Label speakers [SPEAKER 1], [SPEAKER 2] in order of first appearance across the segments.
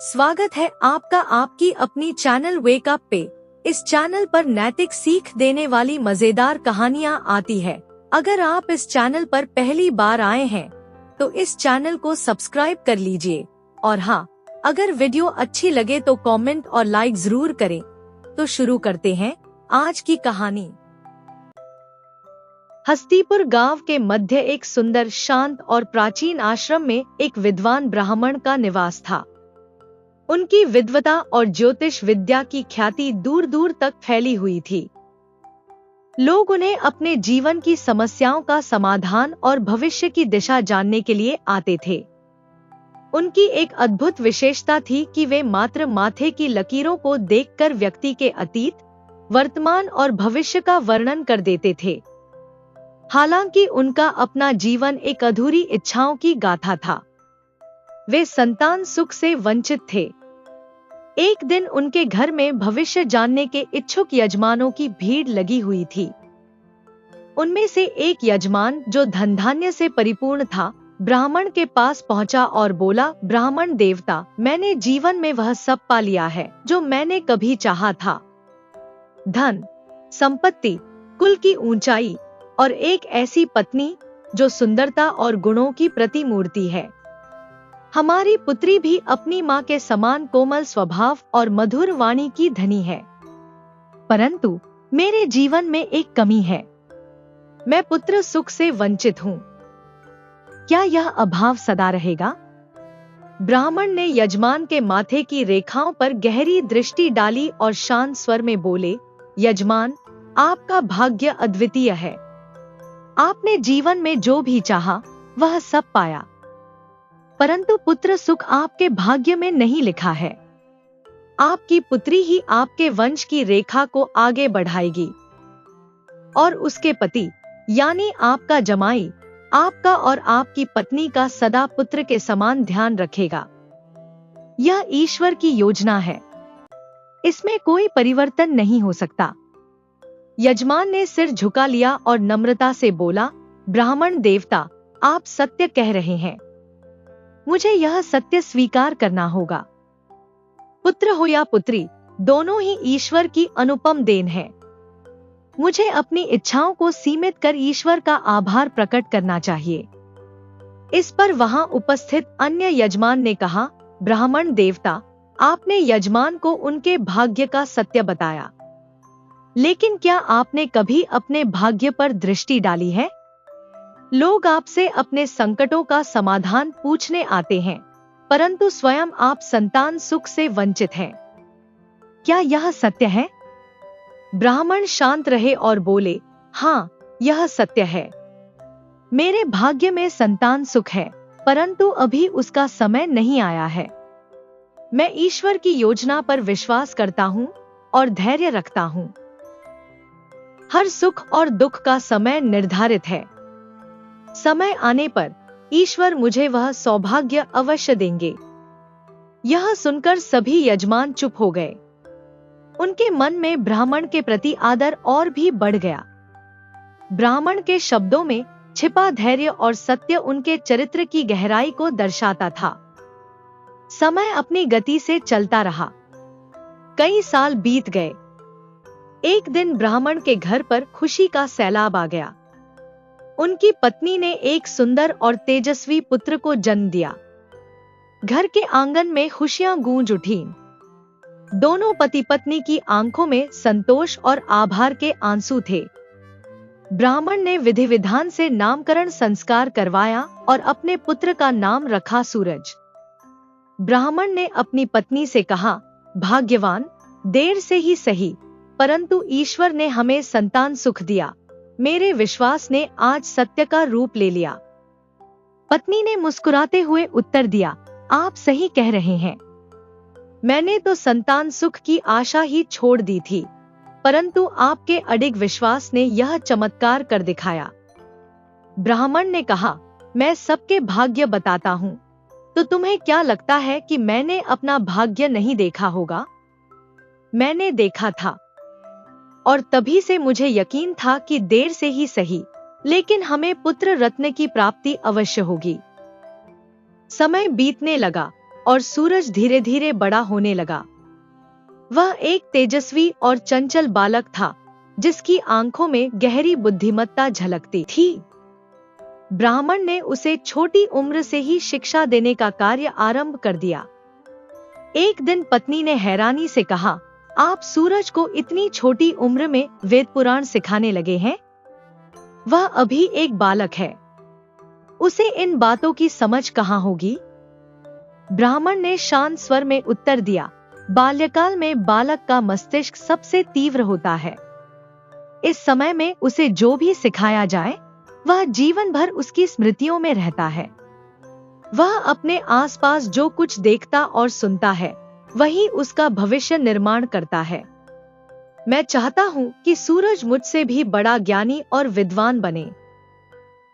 [SPEAKER 1] स्वागत है आपका आपकी अपनी चैनल वेक अप पे। इस चैनल पर नैतिक सीख देने वाली मजेदार कहानियाँ आती है। अगर आप इस चैनल पर पहली बार आए हैं तो इस चैनल को सब्सक्राइब कर लीजिए और हाँ, अगर वीडियो अच्छी लगे तो कमेंट और लाइक जरूर करें। तो शुरू करते हैं आज की कहानी। हस्तीपुर गांव के मध्य एक सुंदर, शांत और प्राचीन आश्रम में एक विद्वान ब्राह्मण का निवास था। उनकी विद्वता और ज्योतिष विद्या की ख्याति दूर दूर तक फैली हुई थी। लोग उन्हें अपने जीवन की समस्याओं का समाधान और भविष्य की दिशा जानने के लिए आते थे। उनकी एक अद्भुत विशेषता थी कि वे मात्र माथे की लकीरों को देखकर व्यक्ति के अतीत, वर्तमान और भविष्य का वर्णन कर देते थे। हालांकि उनका अपना जीवन एक अधूरी इच्छाओं की गाथा था। वे संतान सुख से वंचित थे। एक दिन उनके घर में भविष्य जानने के इच्छुक यजमानों की भीड़ लगी हुई थी। उनमें से एक यजमान, जो धन धान्य से परिपूर्ण था, ब्राह्मण के पास पहुंचा और बोला, ब्राह्मण देवता, मैंने जीवन में वह सब पा लिया है जो मैंने कभी चाहा था। धन, संपत्ति, कुल की ऊंचाई और एक ऐसी पत्नी जो सुंदरता और गुणों की प्रतिमूर्ति है। हमारी पुत्री भी अपनी माँ के समान कोमल स्वभाव और मधुर वाणी की धनी है, परंतु मेरे जीवन में एक कमी है। मैं पुत्र सुख से वंचित हूँ। क्या यह अभाव सदा रहेगा? ब्राह्मण ने यजमान के माथे की रेखाओं पर गहरी दृष्टि डाली और शांत स्वर में बोले, यजमान, आपका भाग्य अद्वितीय है। आपने जीवन में जो भी चाहा वह सब पाया, परंतु पुत्र सुख आपके भाग्य में नहीं लिखा है। आपकी पुत्री ही आपके वंश की रेखा को आगे बढ़ाएगी और उसके पति यानी आपका जमाई आपका और आपकी पत्नी का सदा पुत्र के समान ध्यान रखेगा। यह ईश्वर की योजना है, इसमें कोई परिवर्तन नहीं हो सकता। यजमान ने सिर झुका लिया और नम्रता से बोला, ब्राह्मण देवता, आप सत्य कह रहे हैं। मुझे यह सत्य स्वीकार करना होगा। पुत्र हो या पुत्री, दोनों ही ईश्वर की अनुपम देन है। मुझे अपनी इच्छाओं को सीमित कर ईश्वर का आभार प्रकट करना चाहिए। इस पर वहां उपस्थित अन्य यजमान ने कहा, ब्राह्मण देवता, आपने यजमान को उनके भाग्य का सत्य बताया, लेकिन क्या आपने कभी अपने भाग्य पर दृष्टि डाली है? लोग आपसे अपने संकटों का समाधान पूछने आते हैं, परंतु स्वयं आप संतान सुख से वंचित हैं। क्या यह सत्य है? ब्राह्मण शांत रहे और बोले, हाँ, यह सत्य है। मेरे भाग्य में संतान सुख है, परंतु अभी उसका समय नहीं आया है। मैं ईश्वर की योजना पर विश्वास करता हूँ और धैर्य रखता हूँ। हर सुख और दुख का समय निर्धारित है। समय आने पर ईश्वर मुझे वह सौभाग्य अवश्य देंगे। यह सुनकर सभी यजमान चुप हो गए। उनके मन में ब्राह्मण के प्रति आदर और भी बढ़ गया। ब्राह्मण के शब्दों में छिपा धैर्य और सत्य उनके चरित्र की गहराई को दर्शाता था। समय अपनी गति से चलता रहा। कई साल बीत गए। एक दिन ब्राह्मण के घर पर खुशी का सैलाब आ गया। उनकी पत्नी ने एक सुंदर और तेजस्वी पुत्र को जन्म दिया। घर के आंगन में खुशियां गूंज उठीं। दोनों पति पत्नी की आंखों में संतोष और आभार के आंसू थे। ब्राह्मण ने विधि विधान से नामकरण संस्कार करवाया और अपने पुत्र का नाम रखा सूरज। ब्राह्मण ने अपनी पत्नी से कहा, भाग्यवान, देर से ही सही, परंतु ईश्वर ने हमें संतान सुख दिया। मेरे विश्वास ने आज सत्य का रूप ले लिया। पत्नी ने मुस्कुराते हुए उत्तर दिया, आप सही कह रहे हैं। मैंने तो संतान सुख की आशा ही छोड़ दी थी, परंतु आपके अडिग विश्वास ने यह चमत्कार कर दिखाया। ब्राह्मण ने कहा, मैं सबके भाग्य बताता हूँ, तो तुम्हें क्या लगता है कि मैंने अपना भाग्य नहीं देखा होगा? मैंने देखा था, और तभी से मुझे यकीन था कि देर से ही सही, लेकिन हमें पुत्र रत्न की प्राप्ति अवश्य होगी। समय बीतने लगा। और सूरज धीरे धीरे बड़ा होने लगा। वह एक तेजस्वी और चंचल बालक था, जिसकी आंखों में गहरी बुद्धिमत्ता झलकती थी। ब्राह्मण ने उसे छोटी उम्र से ही शिक्षा देने का कार्य आरंभ कर दिया। एक दिन पत्नी ने हैरानी से कहा, आप सूरज को इतनी छोटी उम्र में वेद पुराण सिखाने लगे हैं? वह अभी एक बालक है, उसे इन बातों की समझ कहाँ होगी? ब्राह्मण ने शांत स्वर में उत्तर दिया, बाल्यकाल में बालक का मस्तिष्क सबसे तीव्र होता है। इस समय में उसे जो भी सिखाया जाए, वह जीवन भर उसकी स्मृतियों में रहता है। वह अपने आसपास जो कुछ देखता और सुनता है, वही उसका भविष्य निर्माण करता है। मैं चाहता हूँ कि सूरज मुझसे भी बड़ा ज्ञानी और विद्वान बने।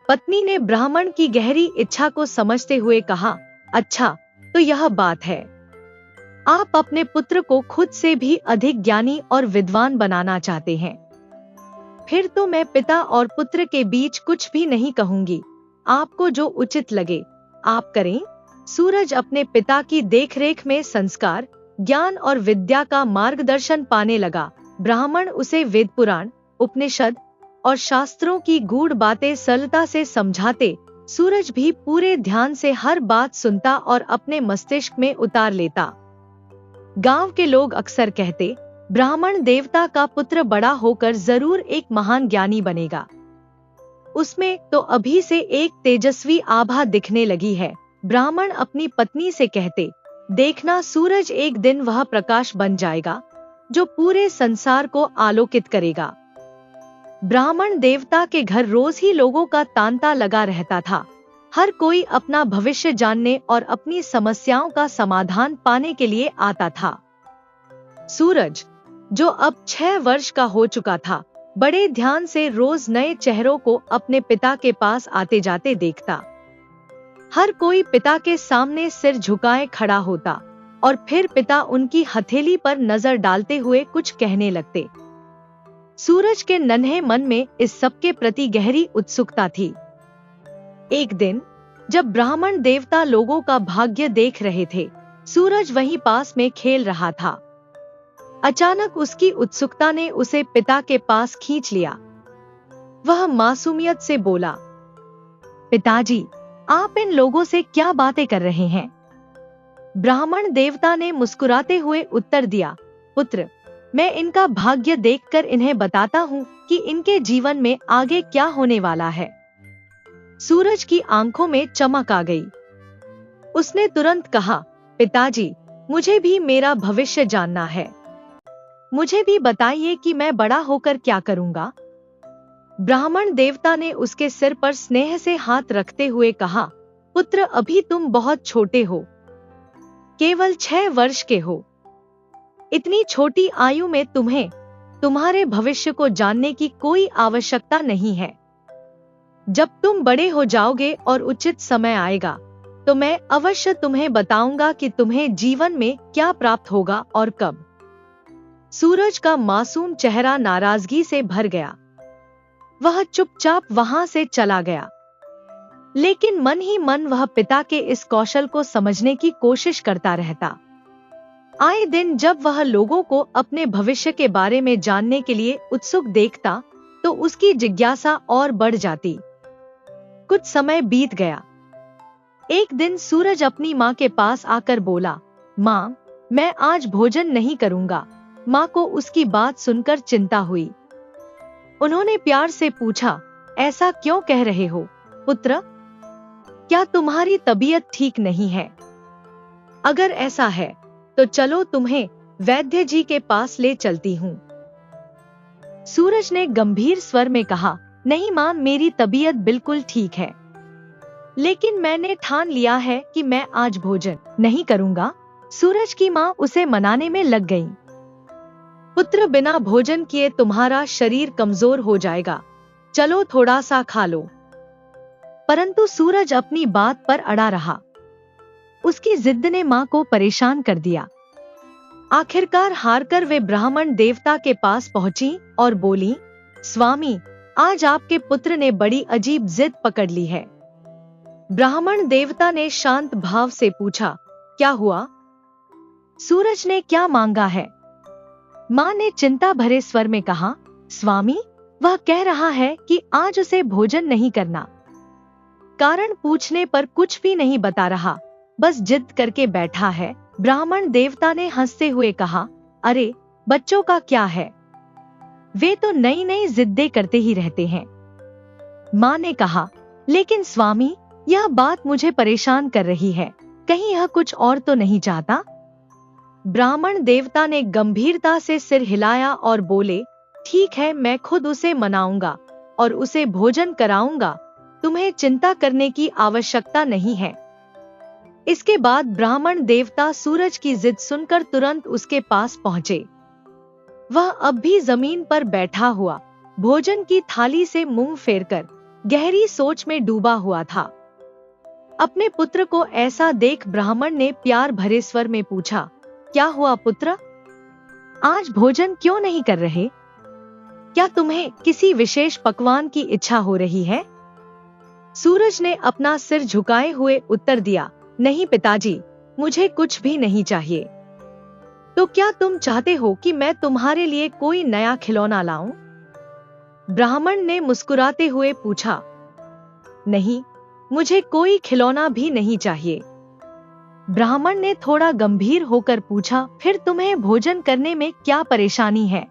[SPEAKER 1] पत्नी ने ब्राह्मण की गहरी इच्छा को समझते हुए कहा, अच्छा, तो यह बात है। आप अपने पुत्र को खुद से भी अधिक ज्ञानी और विद्वान बनाना चाहते हैं। फिर तो मैं पिता और पुत्र के बीच कुछ भी नहीं कहूंगी। आपको जो उचित लगे आप करें। सूरज अपने पिता की देखरेख में संस्कार, ज्ञान और विद्या का मार्गदर्शन पाने लगा। ब्राह्मण उसे वेद पुराण, उपनिषद और शास्त्रों की गूढ़ बातें सरलता से समझाते। सूरज भी पूरे ध्यान से हर बात सुनता और अपने मस्तिष्क में उतार लेता। गांव के लोग अक्सर कहते, ब्राह्मण देवता का पुत्र बड़ा होकर जरूर एक महान ज्ञानी बनेगा। उसमें तो अभी से एक तेजस्वी आभा दिखने लगी है। ब्राह्मण अपनी पत्नी से कहते, देखना सूरज एक दिन वह प्रकाश बन जाएगा जो पूरे संसार को आलोकित करेगा। ब्राह्मण देवता के घर रोज ही लोगों का तांता लगा रहता था। हर कोई अपना भविष्य जानने और अपनी समस्याओं का समाधान पाने के लिए आता था। सूरज, जो अब 6 वर्ष का हो चुका था, बड़े ध्यान से रोज नए चेहरों को अपने पिता के पास आते जाते देखता। हर कोई पिता के सामने सिर झुकाए खड़ा होता और फिर पिता उनकी हथेली पर नजर डालते हुए कुछ कहने लगते। सूरज के नन्हे मन में इस सब के प्रति गहरी उत्सुकता थी। एक दिन जब ब्राह्मण देवता लोगों का भाग्य देख रहे थे, सूरज वहीं पास में खेल रहा था। अचानक उसकी उत्सुकता ने उसे पिता के पास खींच लिया। वह मासूमियत से बोला, पिताजी, आप इन लोगों से क्या बातें कर रहे हैं? ब्राह्मण देवता ने मुस्कुराते हुए उत्तर दिया, पुत्र, मैं इनका भाग्य देखकर इन्हें बताता हूँ कि इनके जीवन में आगे क्या होने वाला है। सूरज की आंखों में चमक आ गई। उसने तुरंत कहा, पिताजी, मुझे भी मेरा भविष्य जानना है। मुझे भी बताइए कि मैं बड़ा होकर क्या करूंगा। ब्राह्मण देवता ने उसके सिर पर स्नेह से हाथ रखते हुए कहा, पुत्र, अभी तुम बहुत छोटे हो, केवल 6 वर्ष के हो। इतनी छोटी आयु में तुम्हें तुम्हारे भविष्य को जानने की कोई आवश्यकता नहीं है। जब तुम बड़े हो जाओगे और उचित समय आएगा, तो मैं अवश्य तुम्हें बताऊंगा कि तुम्हें जीवन में क्या प्राप्त होगा और कब। सूरज का मासूम चेहरा नाराजगी से भर गया। वह चुपचाप वहां से चला गया, लेकिन मन ही मन वह पिता के इस कौशल को समझने की कोशिश करता रहता। आए दिन जब वह लोगों को अपने भविष्य के बारे में जानने के लिए उत्सुक देखता, तो उसकी जिज्ञासा और बढ़ जाती। कुछ समय बीत गया। एक दिन सूरज अपनी माँ के पास आकर बोला, माँ, मैं आज भोजन नहीं करूंगा। माँ को उसकी बात सुनकर चिंता हुई। उन्होंने प्यार से पूछा, ऐसा क्यों कह रहे हो पुत्र? क्या तुम्हारी तबीयत ठीक नहीं है? अगर ऐसा है तो चलो तुम्हें वैद्य जी के पास ले चलती हूँ। सूरज ने गंभीर स्वर में कहा, नहीं माँ, मेरी तबीयत बिल्कुल ठीक है, लेकिन मैंने ठान लिया है कि मैं आज भोजन नहीं करूंगा। सूरज की माँ उसे मनाने में लग गई। पुत्र, बिना भोजन किए तुम्हारा शरीर कमजोर हो जाएगा, चलो थोड़ा सा खा लो। परंतु सूरज अपनी बात पर अड़ा रहा। उसकी जिद ने माँ को परेशान कर दिया। आखिरकार हारकर वे ब्राह्मण देवता के पास पहुंची और बोली, स्वामी, आज आपके पुत्र ने बड़ी अजीब जिद पकड़ ली है। ब्राह्मण देवता ने शांत भाव से पूछा, क्या हुआ? सूरज ने क्या मांगा है? माँ ने चिंता भरे स्वर में कहा, स्वामी, वह कह रहा है कि आज उसे भोजन नहीं करना। कारण पूछने पर कुछ भी नहीं बता रहा, बस जिद करके बैठा है। ब्राह्मण देवता ने हंसते हुए कहा, अरे बच्चों का क्या है, वे तो नई नई जिद्दें करते ही रहते हैं। माँ ने कहा, लेकिन स्वामी, यह बात मुझे परेशान कर रही है, कहीं यह कुछ और तो नहीं चाहता? ब्राह्मण देवता ने गंभीरता से सिर हिलाया और बोले, ठीक है, मैं खुद उसे मनाऊंगा और उसे भोजन कराऊंगा, तुम्हें चिंता करने की आवश्यकता नहीं है। इसके बाद ब्राह्मण देवता सूरज की जिद सुनकर तुरंत उसके पास पहुंचे। वह अब भी जमीन पर बैठा हुआ भोजन की थाली से मुंह फेरकर गहरी सोच में डूबा हुआ था। अपने पुत्र को ऐसा देख ब्राह्मण ने प्यार भरे स्वर में पूछा, क्या हुआ पुत्र, आज भोजन क्यों नहीं कर रहे? क्या तुम्हें किसी विशेष पकवान की इच्छा हो रही है? सूरज ने अपना सिर झुकाए हुए उत्तर दिया, नहीं पिताजी, मुझे कुछ भी नहीं चाहिए। तो क्या तुम चाहते हो कि मैं तुम्हारे लिए कोई नया खिलौना लाऊं? ब्राह्मण ने मुस्कुराते हुए पूछा, नहीं, मुझे कोई खिलौना भी नहीं चाहिए। ब्राह्मण ने थोड़ा गंभीर होकर पूछा, फिर तुम्हें भोजन करने में क्या परेशानी है?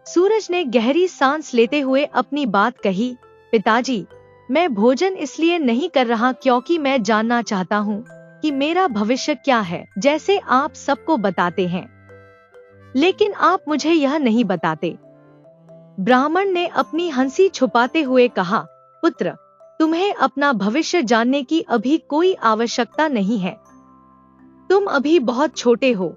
[SPEAKER 1] सूरज ने गहरी सांस लेते हुए अपनी बात कही, पिताजी, मैं भोजन इसलिए नहीं कर रहा क्योंकि मैं जानना चाहता हूँ कि मेरा भविष्य क्या है, जैसे आप सबको बताते हैं, लेकिन आप मुझे यह नहीं बताते। ब्राह्मण ने अपनी हंसी छुपाते हुए कहा, पुत्र, तुम्हें अपना भविष्य जानने की अभी कोई आवश्यकता नहीं है, तुम अभी बहुत छोटे हो।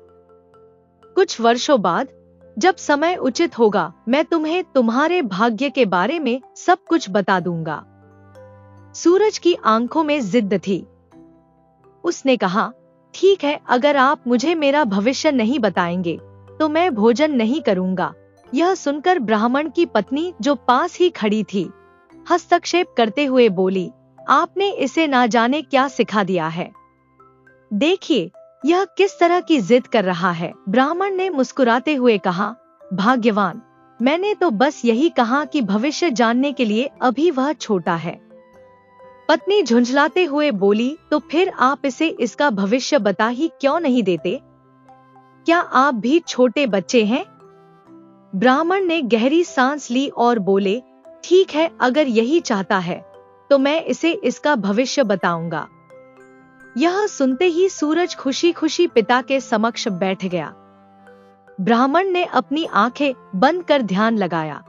[SPEAKER 1] कुछ वर्षों बाद जब समय उचित होगा, मैं तुम्हें तुम्हारे भाग्य के बारे में सब कुछ बता दूंगा। सूरज की आंखों में जिद्द थी। उसने कहा, ठीक है, अगर आप मुझे मेरा भविष्य नहीं बताएंगे तो मैं भोजन नहीं करूंगा। यह सुनकर ब्राह्मण की पत्नी, जो पास ही खड़ी थी, हस्तक्षेप करते हुए बोली, आपने इसे ना जाने क्या सिखा दिया है, देखिए यह किस तरह की जिद कर रहा है। ब्राह्मण ने मुस्कुराते हुए कहा, भाग्यवान, मैंने तो बस यही कहा कि भविष्य जानने के लिए अभी वह छोटा है। पत्नी झुंझलाते हुए बोली, तो फिर आप इसे इसका भविष्य बता ही क्यों नहीं देते? क्या आप भी छोटे बच्चे हैं? ब्राह्मण ने गहरी सांस ली और बोले, ठीक है, अगर यही चाहता है तो मैं इसे इसका भविष्य बताऊंगा। यह सुनते ही सूरज खुशी खुशी पिता के समक्ष बैठ गया। ब्राह्मण ने अपनी आंखें बंद कर ध्यान लगाया।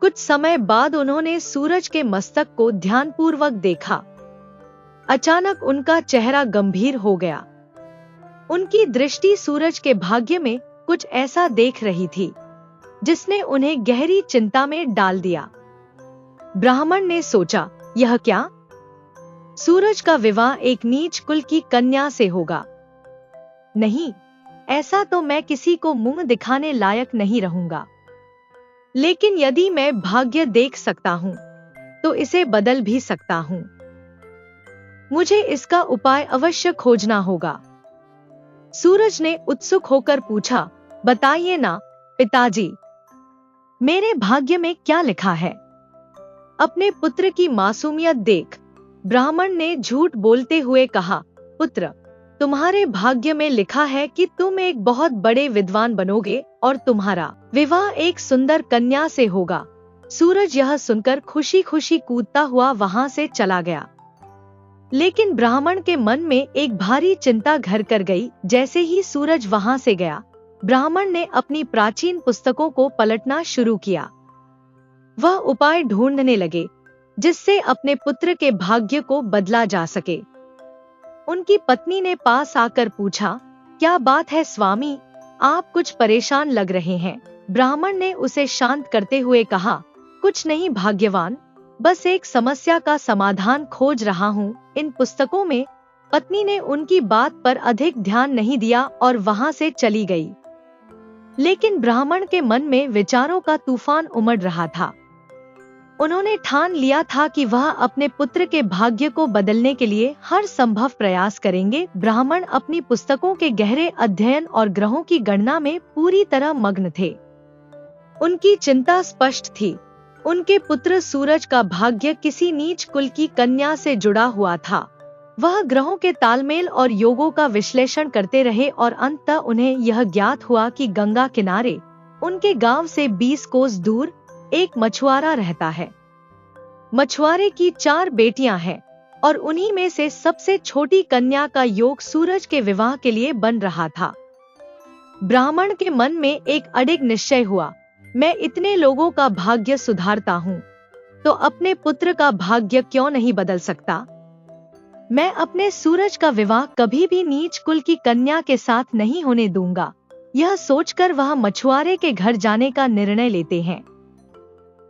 [SPEAKER 1] कुछ समय बाद उन्होंने सूरज के मस्तक को ध्यानपूर्वक देखा। अचानक उनका चेहरा गंभीर हो गया। उनकी दृष्टि सूरज के भाग्य में कुछ ऐसा देख रही थी जिसने उन्हें गहरी चिंता में डाल दिया। ब्राह्मण ने सोचा, यह क्या? सूरज का विवाह एक नीच कुल की कन्या से होगा। नहीं, ऐसा तो मैं किसी को मुंह दिखाने लायक नहीं रहूंगा। लेकिन यदि मैं भाग्य देख सकता हूं तो इसे बदल भी सकता हूं। मुझे इसका उपाय अवश्य खोजना होगा। सूरज ने उत्सुक होकर पूछा, बताइए ना पिताजी, मेरे भाग्य में क्या लिखा है? अपने पुत्र की मासूमियत देख ब्राह्मण ने झूठ बोलते हुए कहा, पुत्र, तुम्हारे भाग्य में लिखा है कि तुम एक बहुत बड़े विद्वान बनोगे और तुम्हारा विवाह एक सुंदर कन्या से होगा। सूरज यह सुनकर खुशी खुशी कूदता हुआ वहां से चला गया। लेकिन ब्राह्मण के मन में एक भारी चिंता घर कर गई। जैसे ही सूरज वहां से गया, ब्राह्मण ने अपनी प्राचीन पुस्तकों को पलटना शुरू किया। वह उपाय ढूंढने लगे जिससे अपने पुत्र के भाग्य को बदला जा सके। उनकी पत्नी ने पास आकर पूछा, क्या बात है स्वामी, आप कुछ परेशान लग रहे हैं? ब्राह्मण ने उसे शांत करते हुए कहा, कुछ नहीं भाग्यवान, बस एक समस्या का समाधान खोज रहा हूँ इन पुस्तकों में। पत्नी ने उनकी बात पर अधिक ध्यान नहीं दिया और वहां से चली गई। लेकिन ब्राह्मण के मन में विचारों का तूफान उमड़ रहा था। उन्होंने ठान लिया था कि वह अपने पुत्र के भाग्य को बदलने के लिए हर संभव प्रयास करेंगे। ब्राह्मण अपनी पुस्तकों के गहरे अध्ययन और ग्रहों की गणना में पूरी तरह मग्न थे। उनकी चिंता स्पष्ट थी। उनके पुत्र सूरज का भाग्य किसी नीच कुल की कन्या से जुड़ा हुआ था। वह ग्रहों के तालमेल और योगों का विश्लेषण करते रहे और अंततः उन्हें यह ज्ञात हुआ कि गंगा किनारे उनके गांव से 20 कोस दूर एक मछुआरा रहता है। मछुआरे की 4 बेटियां हैं और उन्हीं में से सबसे छोटी कन्या का योग सूरज के विवाह के लिए बन रहा था। ब्राह्मण के मन में एक अडिग निश्चय हुआ, मैं इतने लोगों का भाग्य सुधारता हूँ, तो अपने पुत्र का भाग्य क्यों नहीं बदल सकता। मैं अपने सूरज का विवाह कभी भी नीच कुल की कन्या के साथ नहीं होने दूंगा। यह सोचकर वह मछुआरे के घर जाने का निर्णय लेते हैं।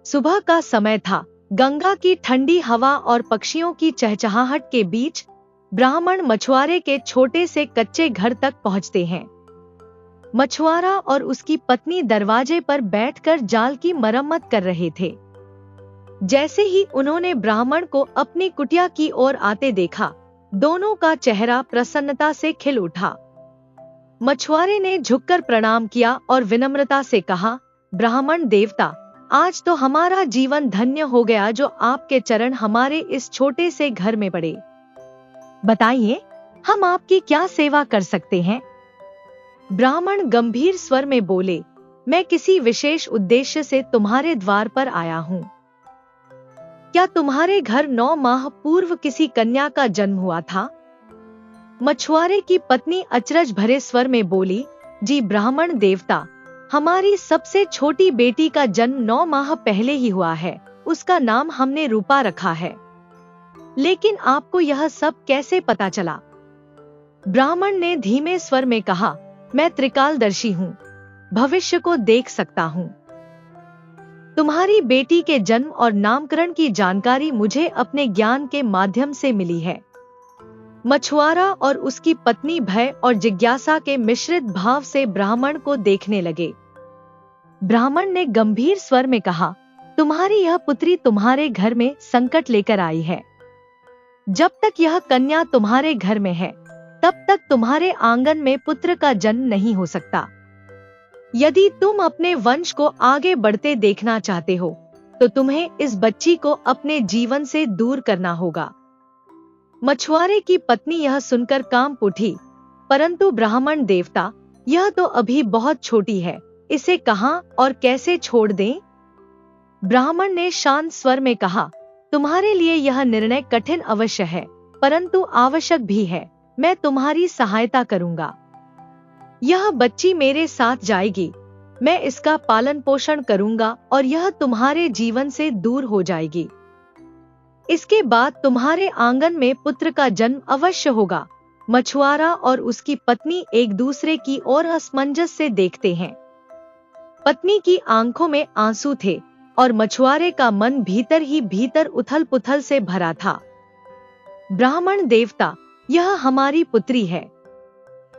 [SPEAKER 1] सुबह का समय था। गंगा की ठंडी हवा और पक्षियों की चहचहाहट के बीच ब्राह्मण मछुआरे के छोटे से कच्चे घर तक पहुंचते हैं। मछुआरा और उसकी पत्नी दरवाजे पर बैठकर जाल की मरम्मत कर रहे थे। जैसे ही उन्होंने ब्राह्मण को अपनी कुटिया की ओर आते देखा, दोनों का चेहरा प्रसन्नता से खिल उठा। मछुआरे ने झुककर प्रणाम किया और विनम्रता से कहा, ब्राह्मण देवता, आज तो हमारा जीवन धन्य हो गया जो आपके चरण हमारे इस छोटे से घर में पड़े। बताइए, हम आपकी क्या सेवा कर सकते हैं। ब्राह्मण गंभीर स्वर में बोले, मैं किसी विशेष उद्देश्य से तुम्हारे द्वार पर आया हूँ। क्या तुम्हारे घर 9 माह पूर्व किसी कन्या का जन्म हुआ था। मछुआरे की पत्नी अचरज भरे स्वर में बोली, जी ब्राह्मण देवता, हमारी सबसे छोटी बेटी का जन्म 9 माह पहले ही हुआ है। उसका नाम हमने रूपा रखा है। लेकिन आपको यह सब कैसे पता चला। ब्राह्मण ने धीमे स्वर में कहा, मैं त्रिकालदर्शी हूँ, भविष्य को देख सकता हूँ। तुम्हारी बेटी के जन्म और नामकरण की जानकारी मुझे अपने ज्ञान के माध्यम से मिली है। मछुआरा और उसकी पत्नी भय और जिज्ञासा के मिश्रित भाव से ब्राह्मण को देखने लगे। ब्राह्मण ने गंभीर स्वर में कहा, तुम्हारी यह पुत्री तुम्हारे घर में संकट लेकर आई है। जब तक यह कन्या तुम्हारे घर में है, तब तक तुम्हारे आंगन में पुत्र का जन्म नहीं हो सकता। यदि तुम अपने वंश को आगे बढ़ते देखना चाहते हो, तो तुम्हें इस बच्ची को अपने जीवन से दूर करना होगा। मछुआरे की पत्नी यह सुनकर कांप उठी, परंतु ब्राह्मण देवता, यह तो अभी बहुत छोटी है, इसे कहां और कैसे छोड़ दें। ब्राह्मण ने शांत स्वर में कहा, तुम्हारे लिए यह निर्णय कठिन अवश्य है, परंतु आवश्यक भी है। मैं तुम्हारी सहायता करूंगा। यह बच्ची मेरे साथ जाएगी, मैं इसका पालन पोषण करूंगा और यह तुम्हारे जीवन से दूर हो जाएगी। इसके बाद तुम्हारे आंगन में पुत्र का जन्म अवश्य होगा। मछुआरा और उसकी पत्नी एक दूसरे की ओर असमंजस से देखते हैं। पत्नी की आंखों में आंसू थे और मछुआरे का मन भीतर ही भीतर उथल पुथल से भरा था। ब्राह्मण देवता, यह हमारी पुत्री है।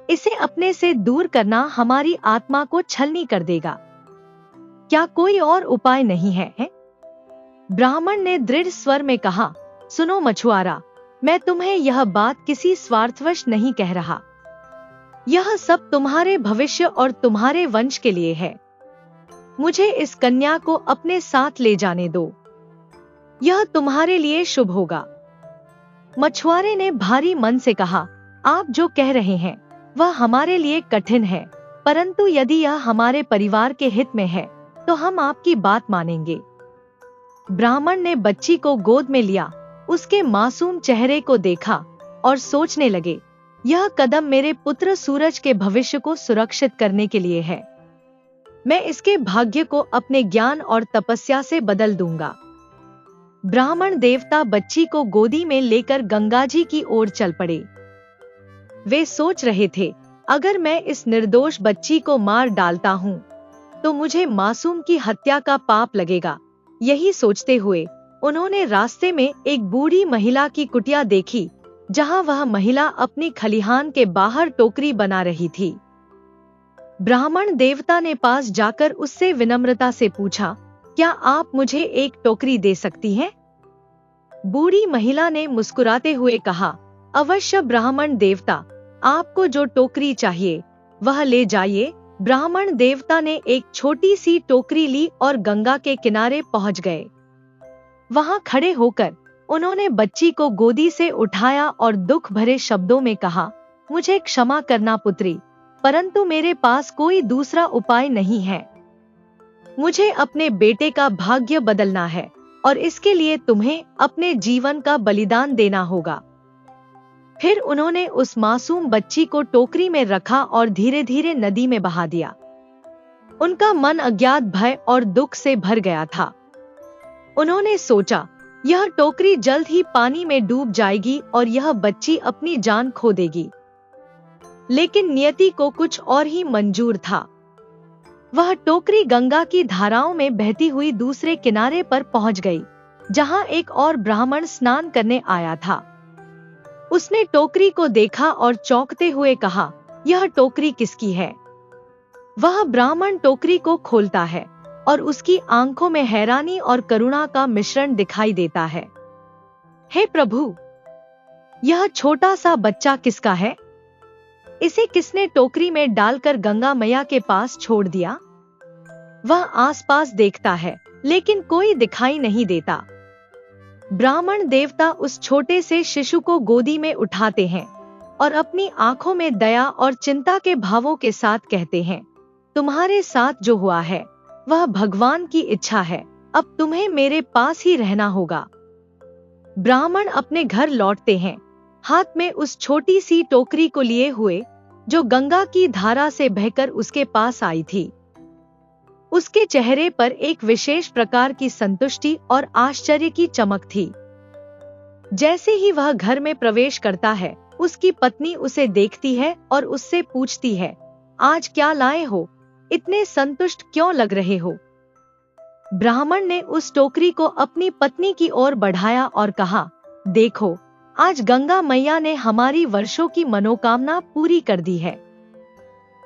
[SPEAKER 1] इसे अपने से दूर करना हमारी आत्मा को छलनी कर देगा। क्या कोई और उपाय नहीं है? ब्राह्मण ने दृढ़ स्वर में कहा, सुनो मछुआरा, मैं तुम्हें यह बात किसी स्वार्थवश नहीं कह रहा। यह सब तुम्हारे भविष्य और तुम्हारे वंश के लिए है। मुझे इस कन्या को अपने साथ ले जाने दो। यह तुम्हारे लिए शुभ होगा। मछुआरे ने भारी मन से कहा, आप जो कह रहे हैं वह हमारे लिए कठिन है, परंतु यदि यह हमारे परिवार के हित में है तो हम आपकी बात मानेंगे। ब्राह्मण ने बच्ची को गोद में लिया, उसके मासूम चेहरे को देखा और सोचने लगे, यह कदम मेरे पुत्र सूरज के भविष्य को सुरक्षित करने के लिए है। मैं इसके भाग्य को अपने ज्ञान और तपस्या से बदल दूंगा। ब्राह्मण देवता बच्ची को गोदी में लेकर गंगा जी की ओर चल पड़े। वे सोच रहे थे, अगर मैं इस निर्दोष बच्ची को मार डालता हूँ तो मुझे मासूम की हत्या का पाप लगेगा। यही सोचते हुए उन्होंने रास्ते में एक बूढ़ी महिला की कुटिया देखी, जहाँ वह महिला अपनी खलिहान के बाहर टोकरी बना रही थी। ब्राह्मण देवता ने पास जाकर उससे विनम्रता से पूछा, क्या आप मुझे एक टोकरी दे सकती हैं? बूढ़ी महिला ने मुस्कुराते हुए कहा, अवश्य ब्राह्मण देवता, आपको जो टोकरी चाहिए वह ले जाइए। ब्राह्मण देवता ने एक छोटी सी टोकरी ली और गंगा के किनारे पहुंच गए। वहां खड़े होकर उन्होंने बच्ची को गोदी से उठाया और दुख भरे शब्दों में कहा, मुझे क्षमा करना पुत्री, परंतु मेरे पास कोई दूसरा उपाय नहीं है। मुझे अपने बेटे का भाग्य बदलना है और इसके लिए तुम्हें अपने जीवन का बलिदान देना होगा। फिर उन्होंने उस मासूम बच्ची को टोकरी में रखा और धीरे धीरे नदी में बहा दिया। उनका मन अज्ञात भय और दुख से भर गया था। उन्होंने सोचा, यह टोकरी जल्द ही पानी में डूब जाएगी और यह बच्ची अपनी जान खो देगी। लेकिन नियति को कुछ और ही मंजूर था। वह टोकरी गंगा की धाराओं में बहती हुई दूसरे किनारे पर पहुंच गई, जहां एक और ब्राह्मण स्नान करने आया था। उसने टोकरी को देखा और चौंकते हुए कहा, यह टोकरी किसकी है? वह ब्राह्मण टोकरी को खोलता है और उसकी आंखों में हैरानी और करुणा का मिश्रण दिखाई देता है। हे प्रभु, यह छोटा सा बच्चा किसका है? इसे किसने टोकरी में डालकर गंगा मैया के पास छोड़ दिया? वह आसपास देखता है, लेकिन कोई दिखाई नहीं देता। ब्राह्मण देवता उस छोटे से शिशु को गोदी में उठाते हैं और अपनी आंखों में दया और चिंता के भावों के साथ कहते हैं, तुम्हारे साथ जो हुआ है वह भगवान की इच्छा है, अब तुम्हें मेरे पास ही रहना होगा। ब्राह्मण अपने घर लौटते हैं, हाथ में उस छोटी सी टोकरी को लिए हुए, जो गंगा की धारा से बहकर उसके पास आई थी। उसके चेहरे पर एक विशेष प्रकार की संतुष्टि और आश्चर्य की चमक थी। जैसे ही वह घर में प्रवेश करता है, उसकी पत्नी उसे देखती है और उससे पूछती है, आज क्या लाए हो? इतने संतुष्ट क्यों लग रहे हो? ब्राह्मण ने उस टोकरी को अपनी पत्नी की ओर बढ़ाया और कहा, देखो, आज गंगा मैया ने हमारी वर्षों की मनोकामना पूरी कर दी है।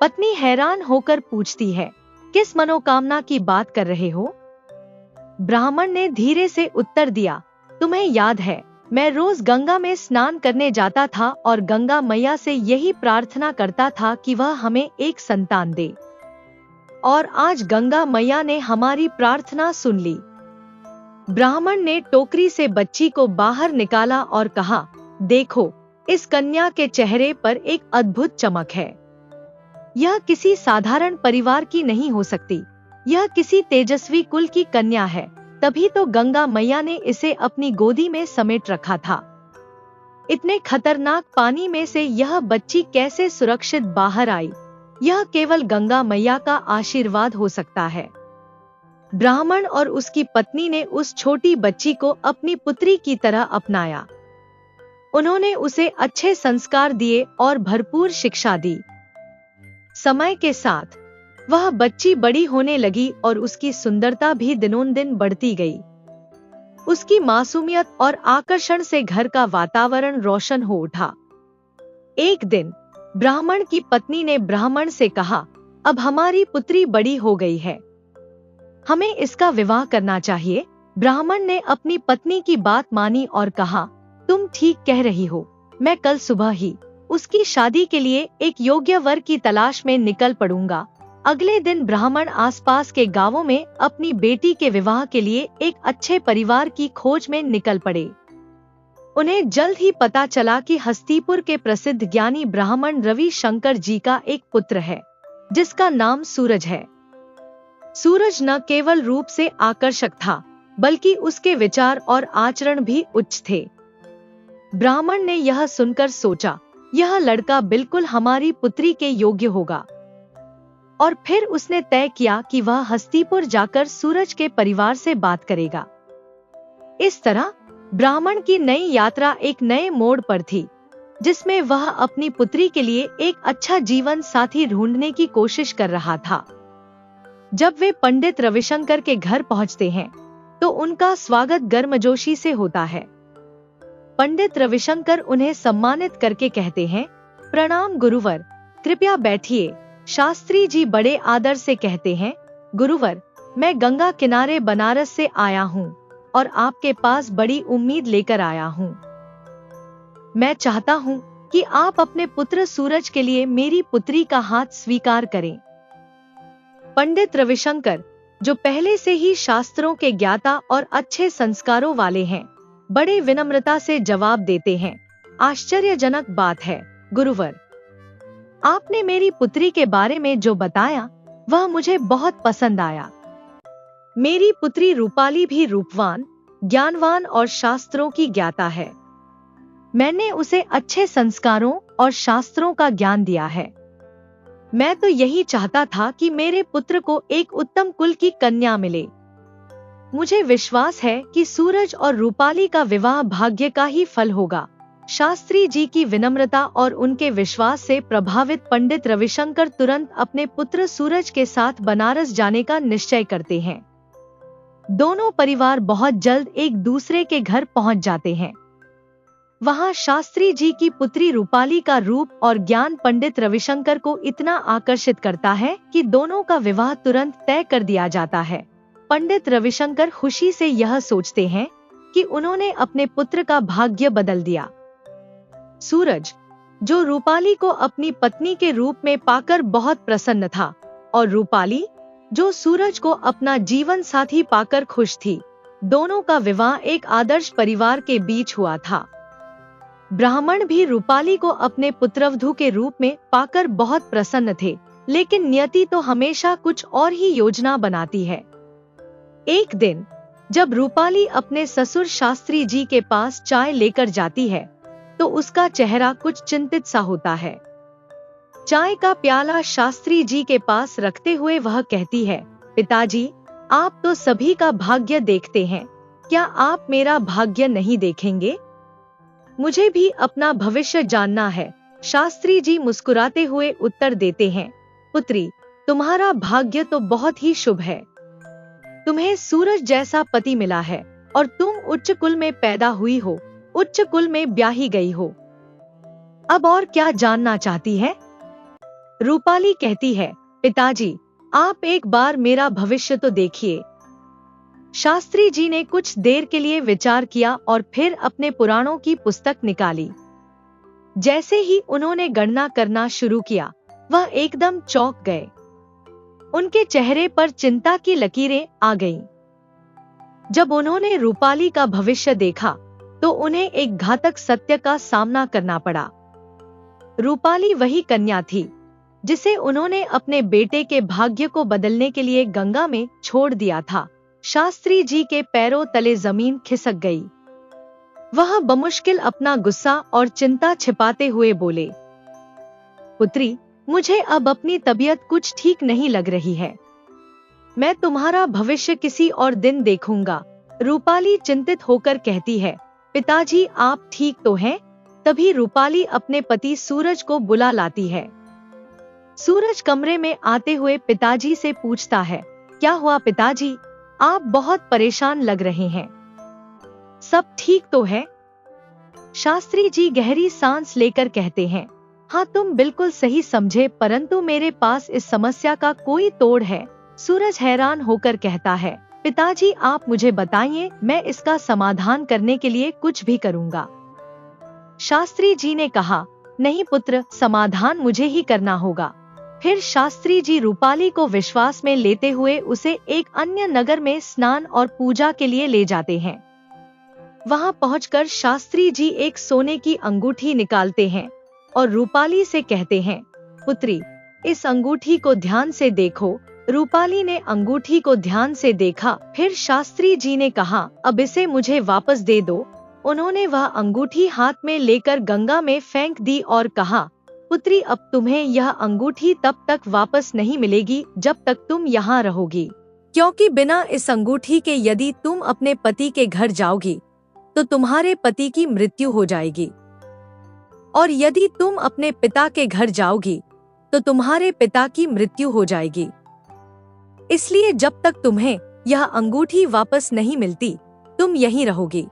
[SPEAKER 1] पत्नी हैरान होकर पूछती है, किस मनोकामना की बात कर रहे हो? ब्राह्मण ने धीरे से उत्तर दिया, तुम्हें याद है, मैं रोज गंगा में स्नान करने जाता था और गंगा मैया से यही प्रार्थना करता था कि वह हमें एक संतान दे। और आज गंगा मैया ने हमारी प्रार्थना सुन ली। ब्राह्मण ने टोकरी से बच्ची को बाहर निकाला और कहा, देखो, इस कन्या के चेहरे पर एक अद्भुत चमक है। यह किसी साधारण परिवार की नहीं हो सकती, यह किसी तेजस्वी कुल की कन्या है, तभी तो गंगा मैया ने इसे अपनी गोदी में समेट रखा था। इतने खतरनाक पानी में से यह बच्ची कैसे सुरक्षित बाहर आई? यह केवल गंगा मैया का आशीर्वाद हो सकता है। ब्राह्मण और उसकी पत्नी ने उस छोटी बच्ची को अपनी पुत्री की तरह अपनाया। उन्होंने उसे अच्छे संस्कार दिए और भरपूर शिक्षा दी। समय के साथ वह बच्ची बड़ी होने लगी और उसकी सुंदरता भी दिनों-दिन बढ़ती गई। उसकी मासूमियत और आकर्षण से घर का वातावरण रोशन हो उठा। एक दिन ब्राह्मण की पत्नी ने ब्राह्मण से कहा, अब हमारी पुत्री बड़ी हो गई है, हमें इसका विवाह करना चाहिए। ब्राह्मण ने अपनी पत्नी की बात मानी और कहा, तुम ठीक कह रही हो, मैं कल सुबह ही उसकी शादी के लिए एक योग्य वर की तलाश में निकल पड़ूंगा। अगले दिन ब्राह्मण आसपास के गांवों में अपनी बेटी के विवाह के लिए एक अच्छे परिवार की खोज में निकल पड़े। उन्हें जल्द ही पता चला कि हस्तिपुर के प्रसिद्ध ज्ञानी ब्राह्मण रवि शंकर जी का एक पुत्र है, जिसका नाम सूरज है। सूरज न केवल रूप से आकर्षक था, बल्कि उसके विचार और आचरण भी उच्च थे। ब्राह्मण ने यह सुनकर सोचा, यह लड़का बिल्कुल हमारी पुत्री के योग्य होगा। और फिर उसने तय किया कि वह हस्तिपुर जाकर सूरज के परिवार से बात करेगा। इस तरह ब्राह्मण की नई यात्रा एक नए मोड़ पर थी, जिसमें वह अपनी पुत्री के लिए एक अच्छा जीवन साथी ढूंढने की कोशिश कर रहा था। जब वे पंडित रविशंकर के घर पहुंचते हैं, तो उनका स्वागत गर्मजोशी से होता है। पंडित रविशंकर उन्हें सम्मानित करके कहते हैं, प्रणाम गुरुवर, कृपया बैठिए। शास्त्री जी बड़े आदर से कहते हैं, गुरुवर, मैं गंगा किनारे बनारस से आया हूँ और आपके पास बड़ी उम्मीद लेकर आया हूँ। मैं चाहता हूँ कि आप अपने पुत्र सूरज के लिए मेरी पुत्री का हाथ स्वीकार करें। पंडित रविशंकर, जो पहले से ही शास्त्रों के ज्ञाता और अच्छे संस्कारों वाले हैं, बड़े विनम्रता से जवाब देते हैं, आश्चर्यजनक बात है गुरुवर। आपने मेरी पुत्री के बारे में जो बताया वह मुझे बहुत पसंद आया। मेरी पुत्री रूपाली भी रूपवान, ज्ञानवान और शास्त्रों की ज्ञाता है। मैंने उसे अच्छे संस्कारों और शास्त्रों का ज्ञान दिया है। मैं तो यही चाहता था कि मेरे पुत्र को एक उत्तम कुल की कन्या मिले। मुझे विश्वास है कि सूरज और रूपाली का विवाह भाग्य का ही फल होगा। शास्त्री जी की विनम्रता और उनके विश्वास से प्रभावित पंडित रविशंकर तुरंत अपने पुत्र सूरज के साथ बनारस जाने का निश्चय करते हैं। दोनों परिवार बहुत जल्द एक दूसरे के घर पहुंच जाते हैं। वहां शास्त्री जी की पुत्री रूपाली का रूप और ज्ञान पंडित रविशंकर को इतना आकर्षित करता है कि दोनों का विवाह तुरंत तय कर दिया जाता है। पंडित रविशंकर खुशी से यह सोचते हैं कि उन्होंने अपने पुत्र का भाग्य बदल दिया। सूरज, जो रूपाली को अपनी पत्नी के रूप में पाकर बहुत प्रसन्न था, और रूपाली, जो सूरज को अपना जीवन साथी पाकर खुश थी, दोनों का विवाह एक आदर्श परिवार के बीच हुआ था। ब्राह्मण भी रूपाली को अपने पुत्रवधू के रूप में पाकर बहुत प्रसन्न थे, लेकिन नियति तो हमेशा कुछ और ही योजना बनाती है। एक दिन जब रूपाली अपने ससुर शास्त्री जी के पास चाय लेकर जाती है, तो उसका चेहरा कुछ चिंतित सा होता है। चाय का प्याला शास्त्री जी के पास रखते हुए वह कहती है, पिताजी, आप तो सभी का भाग्य देखते हैं, क्या आप मेरा भाग्य नहीं देखेंगे? मुझे भी अपना भविष्य जानना है। शास्त्री जी मुस्कुराते हुए उत्तर देते हैं, पुत्री, तुम्हारा भाग्य तो बहुत ही शुभ है। तुम्हें सूरज जैसा पति मिला है और तुम उच्च कुल में पैदा हुई हो, उच्च कुल में ब्याही गई हो। अब और क्या जानना चाहती है? रूपाली कहती है, पिताजी, आप एक बार मेरा भविष्य तो देखिए। शास्त्री जी ने कुछ देर के लिए विचार किया और फिर अपने पुराणों की पुस्तक निकाली। जैसे ही उन्होंने गणना करना शुरू किया, वह एकदम चौंक गए। उनके चेहरे पर चिंता की लकीरें आ गईं। जब उन्होंने रूपाली का भविष्य देखा, तो उन्हें एक घातक सत्य का सामना करना पड़ा। रूपाली वही कन्या थी जिसे उन्होंने अपने बेटे के भाग्य को बदलने के लिए गंगा में छोड़ दिया था। शास्त्री जी के पैरों तले जमीन खिसक गई। वह बमुश्किल अपना गुस्सा और चिंता छिपाते हुए बोले, पुत्री, मुझे अब अपनी तबीयत कुछ ठीक नहीं लग रही है। मैं तुम्हारा भविष्य किसी और दिन देखूंगा। रूपाली चिंतित होकर कहती है, पिताजी, आप ठीक तो हैं? तभी रूपाली अपने पति सूरज को बुला लाती है। सूरज कमरे में आते हुए पिताजी से पूछता है, क्या हुआ पिताजी? आप बहुत परेशान लग रहे हैं। सब ठीक तो है? शास्त्री जी गहरी सांस लेकर कहते हैं, हाँ, तुम बिल्कुल सही समझे, परंतु मेरे पास इस समस्या का कोई तोड़ है। सूरज हैरान होकर कहता है, पिताजी, आप मुझे बताइए, मैं इसका समाधान करने के लिए कुछ भी करूंगा। शास्त्री जी ने कहा, नहीं पुत्र, समाधान मुझे ही करना होगा। फिर शास्त्री जी रूपाली को विश्वास में लेते हुए उसे एक अन्य नगर में स्नान और पूजा के लिए ले जाते हैं। वहां पहुंचकर शास्त्री जी एक सोने की अंगूठी निकालते हैं और रूपाली से कहते हैं, पुत्री, इस अंगूठी को ध्यान से देखो। रूपाली ने अंगूठी को ध्यान से देखा। फिर शास्त्री जी ने कहा, अब इसे मुझे वापस दे दो। उन्होंने वह अंगूठी हाथ में लेकर गंगा में फेंक दी और कहा, पुत्री, अब तुम्हें यह अंगूठी तब तक वापस नहीं मिलेगी जब तक तुम यहाँ रहोगी, क्योंकि बिना इस अंगूठी के यदि तुम अपने पति के घर जाओगी तो तुम्हारे पति की मृत्यु हो जाएगी, और यदि तुम अपने पिता के घर जाओगी तो तुम्हारे पिता की मृत्यु हो जाएगी। इसलिए जब तक तुम्हें यह अंगूठी वापस नहीं मिलती, तुम यहीं रहोगी।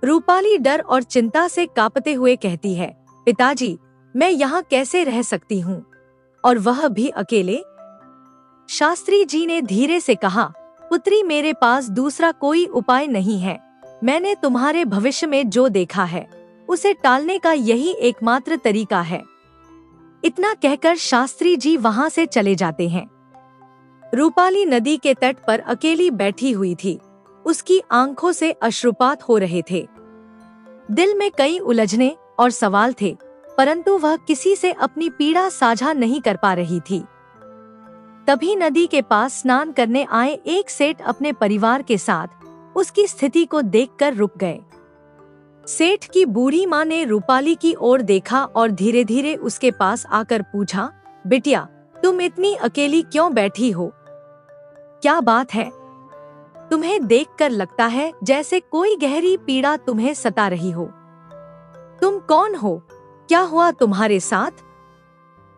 [SPEAKER 1] रूपाली डर और चिंता से कांपते हुए कहती है, पिताजी, मैं यहाँ कैसे रह सकती हूँ, और वह भी अकेले? शास्त्री जी ने धीरे से कहा, पुत्री, मेरे पास दूसरा कोई उपाय नहीं है। मैंने तुम्हारे भविष्य में जो देखा है उसे टालने का यही एकमात्र तरीका है। इतना कहकर शास्त्री जी वहां से चले जाते हैं। रूपाली नदी के तट पर अकेली बैठी हुई थी। उसकी आंखों से अश्रुपात हो रहे थे। दिल में कई उलझने और सवाल थे, परंतु वह किसी से अपनी पीड़ा साझा नहीं कर पा रही थी। तभी नदी के पास स्नान करने आए एक सेठ अपने परिवार के साथ उसकी स्थिति को देखकर रुक गए। सेठ की बूढ़ी माँ ने रूपाली की ओर देखा और धीरे धीरे उसके पास आकर पूछा, बिटिया, तुम इतनी अकेली क्यों बैठी हो? क्या बात है? तुम्हें देखकर लगता है जैसे कोई गहरी पीड़ा तुम्हें सता रही हो। तुम कौन हो? क्या हुआ तुम्हारे साथ?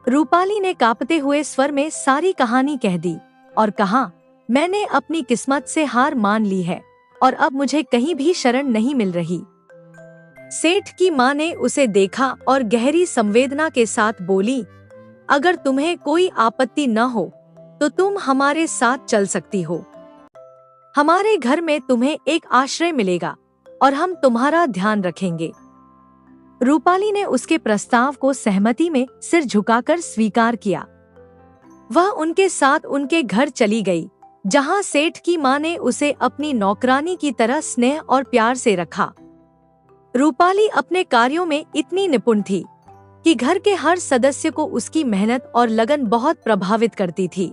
[SPEAKER 1] रूपाली ने कांपते हुए स्वर में सारी कहानी कह दी और कहा, मैंने अपनी किस्मत से हार मान ली है और अब मुझे कहीं भी शरण नहीं मिल रही। सेठ की माँ ने उसे देखा और गहरी संवेदना के साथ बोली, अगर तुम्हें कोई आपत्ति न हो तो तुम हमारे साथ चल सकती हो। हमारे घर में तुम्हें एक आश्रय मिलेगा और हम तुम्हारा ध्यान रखेंगे। रूपाली ने उसके प्रस्ताव को सहमति में सिर झुकाकर स्वीकार किया। वह उनके साथ उनके घर चली गई, जहां सेठ की माँ ने उसे अपनी नौकरानी की तरह स्नेह और प्यार से रखा। रूपाली अपने कार्यों में इतनी निपुण थी कि घर के हर सदस्य को उसकी मेहनत और लगन बहुत प्रभावित करती थी।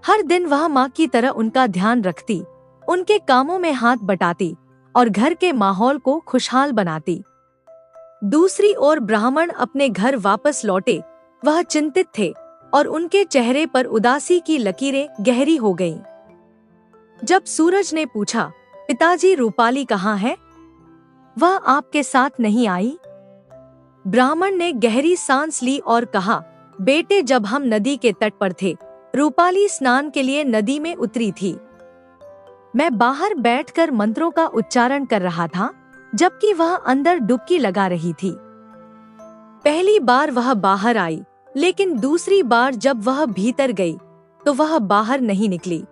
[SPEAKER 1] हर दिन वह माँ की तरह उनका ध्यान रखती, उनके कामों में हाथ बटाती और घर के माहौल को खुशहाल बनाती। दूसरी ओर ब्राह्मण अपने घर वापस लौटे। वह चिंतित थे और उनके चेहरे पर उदासी की लकीरें गहरी हो गईं। जब सूरज ने पूछा, पिताजी, रूपाली कहाँ है? वह आपके साथ नहीं आई? ब्राह्मण ने गहरी सांस ली और कहा, बेटे, जब हम नदी के तट पर थे, रूपाली स्नान के लिए नदी में उतरी थी। मैं बाहर बैठकर मंत्रों का उच्चारण कर रहा था, जबकि वह अंदर डुबकी लगा रही थी। पहली बार वह बाहर आई, लेकिन दूसरी बार जब वह भीतर गई तो वह बाहर नहीं निकली।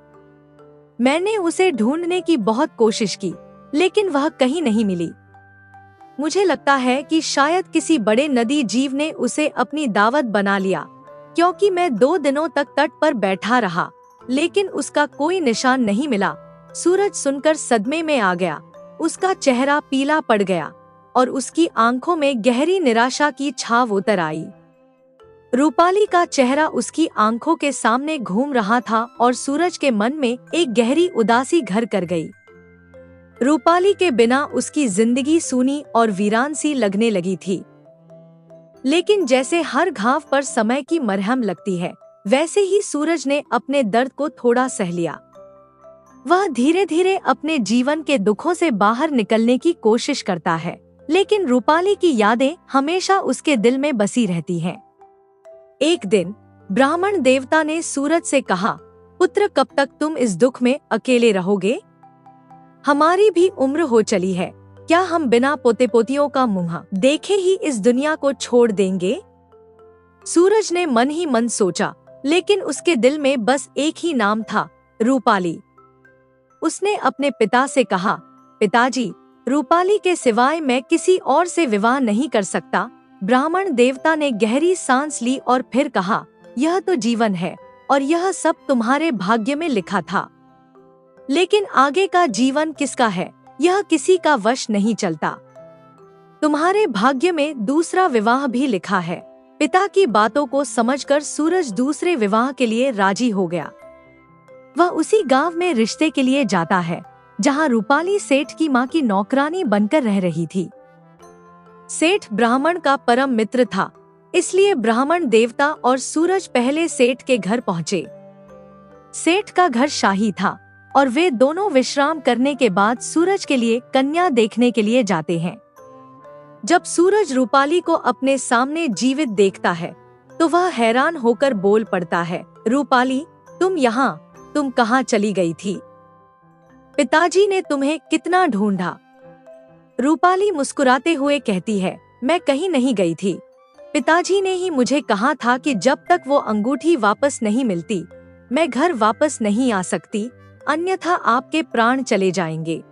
[SPEAKER 1] मैंने उसे ढूंढने की बहुत कोशिश की, लेकिन वह कहीं नहीं मिली। मुझे लगता है कि शायद किसी बड़े नदी जीव ने उसे अपनी दावत बना लिया, क्योंकि मैं 2 दिनों तक तट पर बैठा रहा, लेकिन उसका कोई निशान नहीं मिला। सूरज सुनकर सदमे में आ गया। उसका चेहरा पीला पड़ गया और उसकी आंखों में गहरी निराशा की छाव उतर आई। रूपाली का चेहरा उसकी आंखों के सामने घूम रहा था और सूरज के मन में एक गहरी उदासी घर कर गई। रूपाली के बिना उसकी जिंदगी सूनी और वीरान सी लगने लगी थी। लेकिन जैसे हर घाव पर समय की मरहम लगती है, वैसे ही सूरज ने अपने दर्द को थोड़ा सह लिया। वह धीरे धीरे अपने जीवन के दुखों से बाहर निकलने की कोशिश करता है, लेकिन रूपाली की यादें हमेशा उसके दिल में बसी रहती हैं। एक दिन ब्राह्मण देवता ने सूरज से कहा, पुत्र, कब तक तुम इस दुख में अकेले रहोगे? हमारी भी उम्र हो चली है, क्या हम बिना पोते पोतियों का मुंह देखे ही इस दुनिया को छोड़ देंगे? सूरज ने मन ही मन सोचा, लेकिन उसके दिल में बस एक ही नाम था, रूपाली। उसने अपने पिता से कहा, पिताजी, रूपाली के सिवाय मैं किसी और से विवाह नहीं कर सकता। ब्राह्मण देवता ने गहरी सांस ली और फिर कहा, यह तो जीवन है और यह सब तुम्हारे भाग्य में लिखा था, लेकिन आगे का जीवन किसका है, यह किसी का वश नहीं चलता। तुम्हारे भाग्य में दूसरा विवाह भी लिखा है। पिता की बातों को समझकर सूरज दूसरे विवाह के लिए राजी हो गया। वह उसी गांव में रिश्ते के लिए जाता है, जहां रूपाली सेठ की मां की नौकरानी बनकर रह रही थी। सेठ ब्राह्मण का परम मित्र था, इसलिए ब्राह्मण देवता और सूरज पहले सेठ के घर पहुँचे। सेठ का घर शाही था और वे दोनों विश्राम करने के बाद सूरज के लिए कन्या देखने के लिए जाते हैं। जब सूरज रूपाली को अपने सामने जीवित देखता है तो वह हैरान होकर बोल पड़ता है, रूपाली, तुम कहाँ चली गई थी? पिताजी ने तुम्हें कितना ढूंढा। रूपाली मुस्कुराते हुए कहती है, मैं कहीं नहीं गई थी। पिताजी ने ही मुझे कहा था कि जब तक वो अंगूठी वापस नहीं मिलती मैं घर वापस नहीं आ सकती, अन्यथा आपके प्राण चले जाएंगे।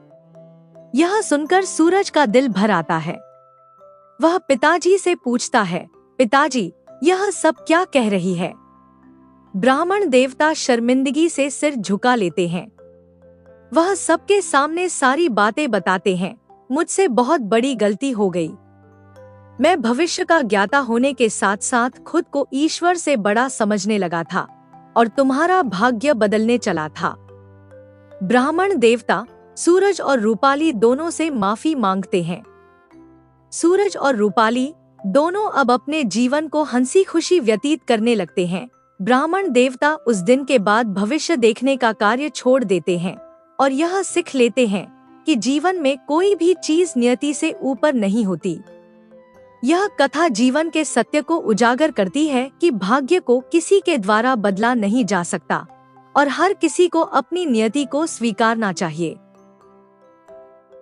[SPEAKER 1] यह सुनकर सूरज का दिल भर आता है। वह पिताजी से पूछता है, पिताजी, यह सब क्या कह रही है? ब्राह्मण देवता शर्मिंदगी से सिर झुका लेते हैं। वह सबके सामने सारी बातें बताते हैं, मुझसे बहुत बड़ी गलती हो गई। मैं भविष्य का ज्ञाता होने के साथ साथ खुद को ईश्वर से बड़ा समझने लगा था और तुम्हारा भाग्य बदलने चला था। ब्राह्मण देवता सूरज और रूपाली दोनों से माफी मांगते हैं। सूरज और रूपाली दोनों अब अपने जीवन को हंसी खुशी व्यतीत करने लगते हैं। ब्राह्मण देवता उस दिन के बाद भविष्य देखने का कार्य छोड़ देते हैं और यह सीख लेते हैं कि जीवन में कोई भी चीज नियति से ऊपर नहीं होती। यह कथा जीवन के सत्य को उजागर करती है कि भाग्य को किसी के द्वारा बदला नहीं जा सकता और हर किसी को अपनी नियति को स्वीकारना चाहिए।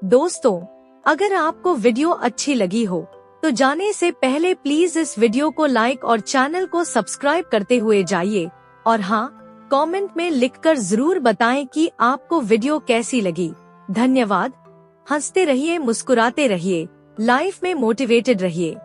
[SPEAKER 1] दोस्तों, अगर आपको वीडियो अच्छी लगी हो तो जाने से पहले प्लीज इस वीडियो को लाइक और चैनल को सब्सक्राइब करते हुए जाइए और हाँ, कमेंट में लिखकर जरूर बताएं कि आपको वीडियो कैसी लगी। धन्यवाद। हंसते रहिए, मुस्कुराते रहिए, लाइफ में मोटिवेटेड रहिए।